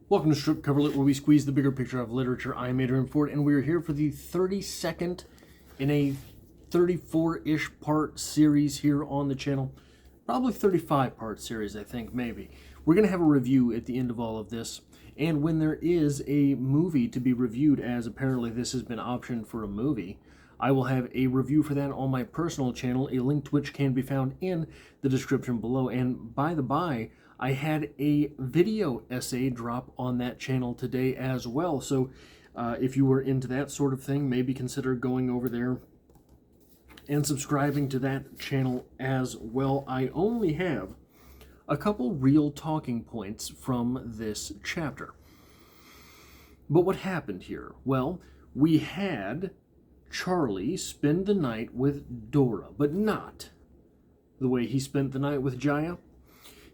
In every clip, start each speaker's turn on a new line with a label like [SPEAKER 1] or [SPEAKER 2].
[SPEAKER 1] Welcome to Strip Cover Lit, where we squeeze the bigger picture of literature. I'm Adrian Ford, and we're here for the 32nd in a 34-ish part series here on the channel. Probably 35-part series, I think, maybe. We're going to have a review at the end of all of this, and when there is a movie to be reviewed, as apparently this has been optioned for a movie, I will have a review for that on my personal channel, a link to which can be found in the description below. And by the by, I had a video essay drop on that channel today as well. So if you were into that sort of thing, maybe consider going over there and subscribing to that channel as well. I only have a couple real talking points from this chapter. But what happened here? Well, we had Charlie spend the night with Dora, but not the way he spent the night with Jaya.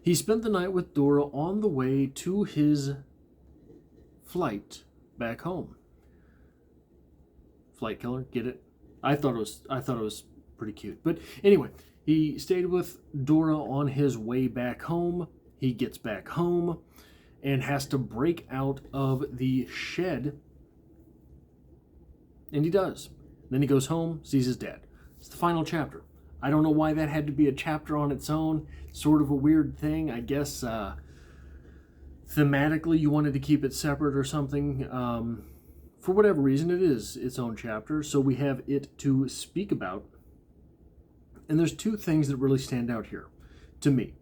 [SPEAKER 1] He spent the night with Dora on the way to his flight back home. Flight killer, get it? I thought it was pretty cute. But anyway, he stayed with Dora on his way back home. He gets back home and has to break out of the shed. And he does. Then he goes home, sees his dad. It's the final chapter. I don't know why that had to be a chapter on its own. Sort of a weird thing. I guess thematically you wanted to keep it separate or something. For whatever reason, it is its own chapter, so we have it to speak about. And there's two things that really stand out here to me.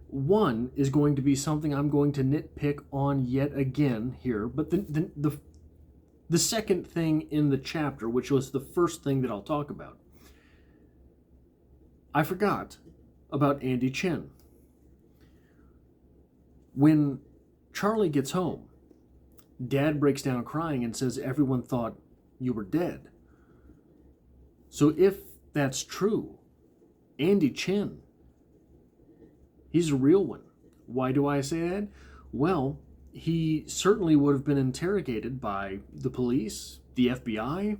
[SPEAKER 1] One is going to be something I'm going to nitpick on yet again here, but the second thing in the chapter, which was the first thing that I'll talk about, I forgot about Andy Chen. When Charlie gets home, Dad breaks down crying and says everyone thought you were dead. So if that's true, Andy Chen, he's a real one. Why do I say that? Well, he certainly would have been interrogated by the police, the FBI,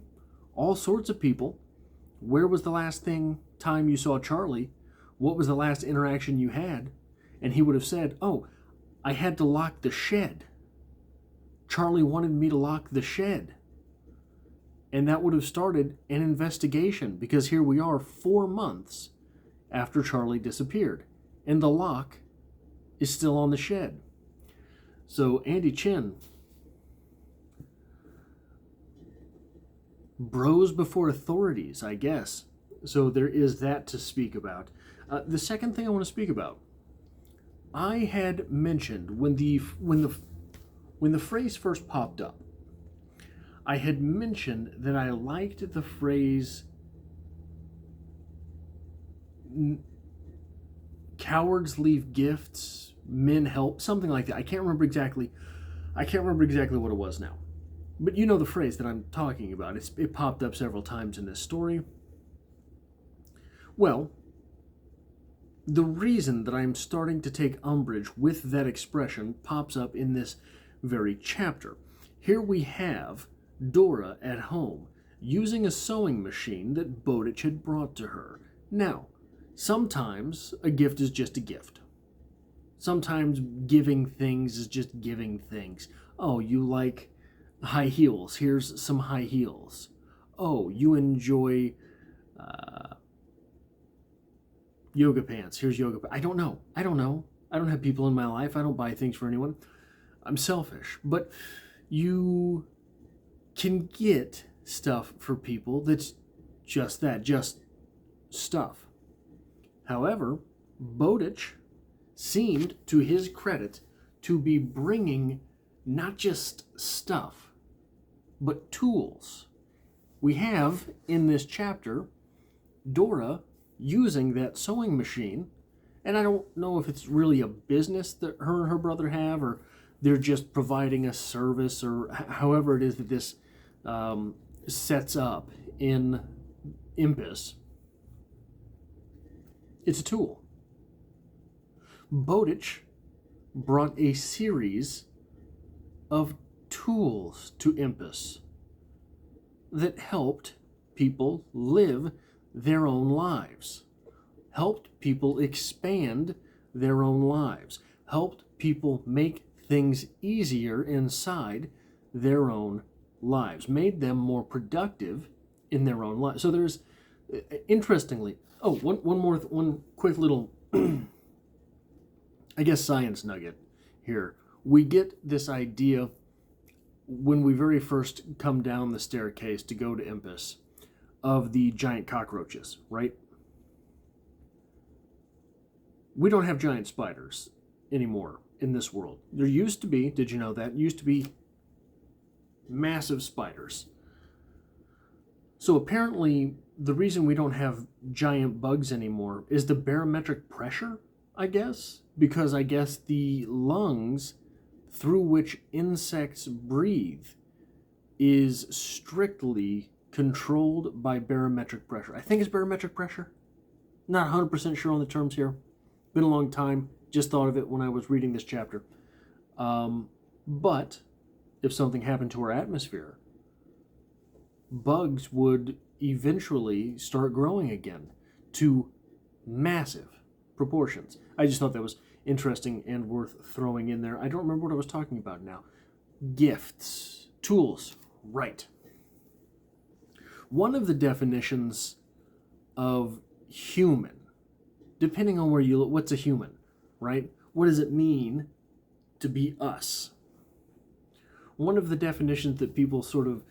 [SPEAKER 1] all sorts of people. Where was the last time you saw Charlie? What was the last interaction you had? And he would have said, oh, I had to lock the shed. Charlie wanted me to lock the shed. And that would have started an investigation, because here we are 4 months after Charlie disappeared, and the lock is still on the shed. So Andy Chen, bros before authorities, I guess. So there is that to speak about. The second thing I want to speak about, I had mentioned when the phrase first popped up, I had mentioned that I liked the phrase cowards leave gifts, men help, something like that. I can't remember exactly what it was now. But you know the phrase that I'm talking about. It popped up several times in this story. Well, the reason that I'm starting to take umbrage with that expression pops up in this very chapter. Here we have Dora at home using a sewing machine that Bowditch had brought to her. Now, sometimes a gift is just a gift. Sometimes giving things is just giving things. Oh, you like high heels. Here's some high heels. Oh, you enjoy yoga pants. Here's yoga pants. I don't know. I don't have people in my life. I don't buy things for anyone. I'm selfish. But you can get stuff for people that's just that, just stuff. However, Bowditch seemed, to his credit, to be bringing not just stuff, but tools. We have, in this chapter, Dora using that sewing machine, and I don't know if it's really a business that her and her brother have, or they're just providing a service, or however it is that this sets up in Impus. It's a tool. Bowditch brought a series of tools to Impus that helped people live their own lives, helped people expand their own lives, helped people make things easier inside their own lives, made them more productive in their own lives. So there's, interestingly, one quick little, I guess, science nugget here. We get this idea when we very first come down the staircase to go to Impus of the giant cockroaches, right? We don't have giant spiders anymore in this world. There used to be, did you know that? Used to be massive spiders. So apparently the reason we don't have giant bugs anymore is the barometric pressure, I guess, because I guess the lungs through which insects breathe is strictly controlled by barometric pressure. I think it's barometric pressure. Not 100% sure on the terms here. Been a long time. Just thought of it when I was reading this chapter. But if something happened to our atmosphere, bugs would eventually start growing again to massive proportions. I just thought that was interesting and worth throwing in there. I don't remember what I was talking about now. Gifts, tools, right. One of the definitions of human, depending on where you look, what's a human, right? What does it mean to be us? One of the definitions that people sort of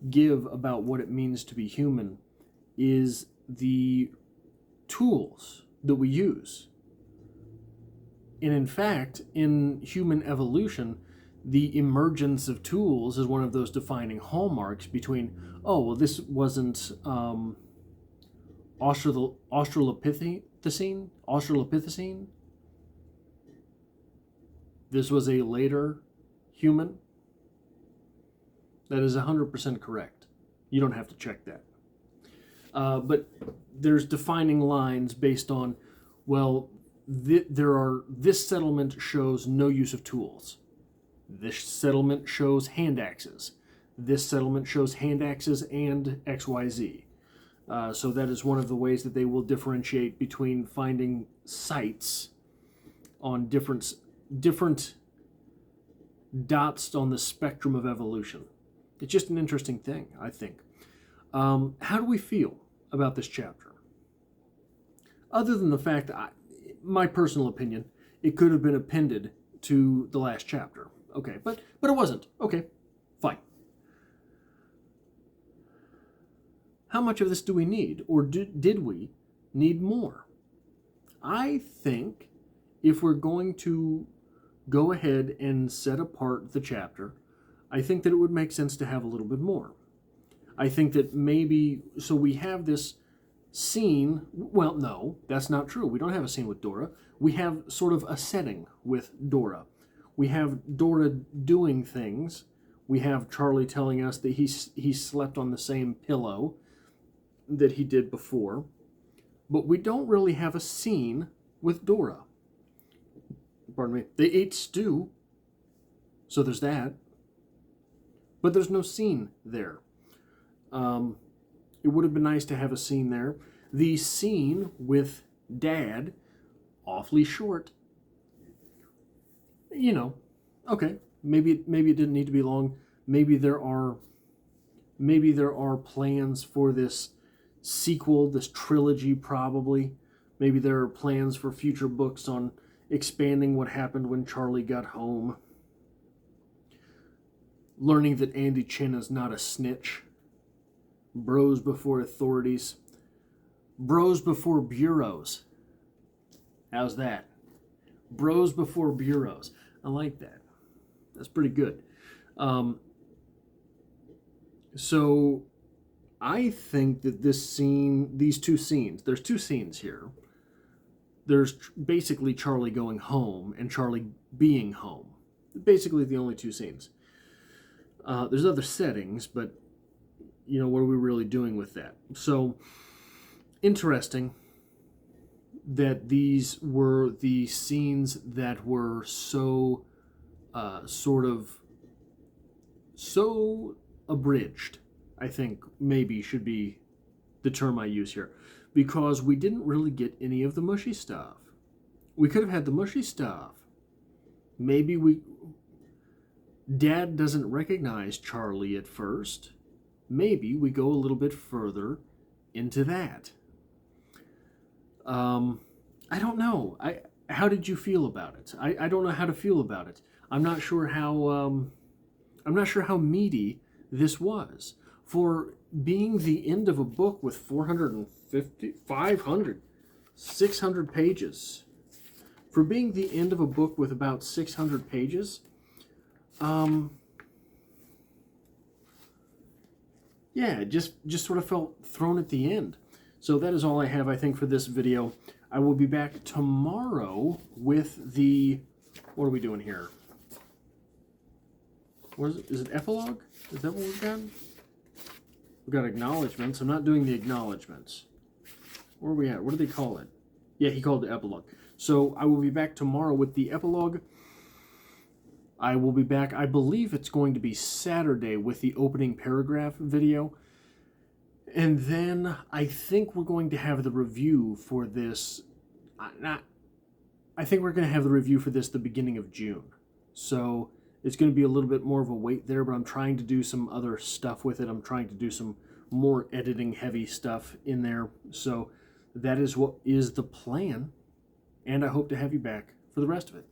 [SPEAKER 1] give about what it means to be human is the tools that we use. And in fact, in human evolution, the emergence of tools is one of those defining hallmarks between, oh, well, this wasn't Australopithecine. This was a later human. That is 100% correct. You don't have to check that. But there's defining lines based on, well, this settlement shows no use of tools. This settlement shows hand axes. This settlement shows hand axes and XYZ. So that is one of the ways that they will differentiate between finding sites on different dots on the spectrum of evolution. It's just an interesting thing, I think. How do we feel about this chapter? Other than the fact that, my personal opinion, it could have been appended to the last chapter. Okay, but it wasn't. Okay, fine. How much of this do we need? Or did we need more? I think if we're going to go ahead and set apart the chapter, I think that it would make sense to have a little bit more. I think that maybe, so we have this scene, well, no, that's not true. We don't have a scene with Dora. We have sort of a setting with Dora. We have Dora doing things. We have Charlie telling us that he slept on the same pillow that he did before. But we don't really have a scene with Dora. Pardon me. They ate stew, so there's that. But there's no scene there. It would have been nice to have a scene there. The scene with Dad, awfully short. You know, okay, maybe it didn't need to be long. Maybe there are plans for this sequel, this trilogy probably. Maybe there are plans for future books on expanding what happened when Charlie got home. Learning that Andy Chin is not a snitch. Bros before authorities. Bros before bureaus. How's that? Bros before bureaus. I like that. That's pretty good. So I think that these two scenes, there's two scenes here. There's basically Charlie going home and Charlie being home. Basically the only two scenes. There's other settings, but you know, what are we really doing with that? So, interesting that these were the scenes that were so so abridged, I think maybe should be the term I use here, because we didn't really get any of the mushy stuff. We could have had the mushy stuff. Maybe Dad doesn't recognize Charlie at first. Maybe we go a little bit further into that. I don't know. How did you feel about it? I don't know how to feel about it. I'm not sure how meaty this was. For being the end of a book with 450, 500, 600 pages. For being the end of a book with about 600 pages, yeah, it just sort of felt thrown at the end. So that is all I have, I think, for this video. I will be back tomorrow with the... What are we doing here? What is it? Is it epilogue? Is that what we've got? We've got acknowledgments. I'm not doing the acknowledgments. Where are we at? What do they call it? Yeah, he called it epilogue. So I will be back tomorrow with the epilogue. I will be back, I believe it's going to be Saturday, with the opening paragraph video. And then I think we're going to have the review for this. I think we're going to have the review for this the beginning of June. So it's going to be a little bit more of a wait there, but I'm trying to do some other stuff with it. I'm trying to do some more editing heavy stuff in there. So that is what is the plan. And I hope to have you back for the rest of it.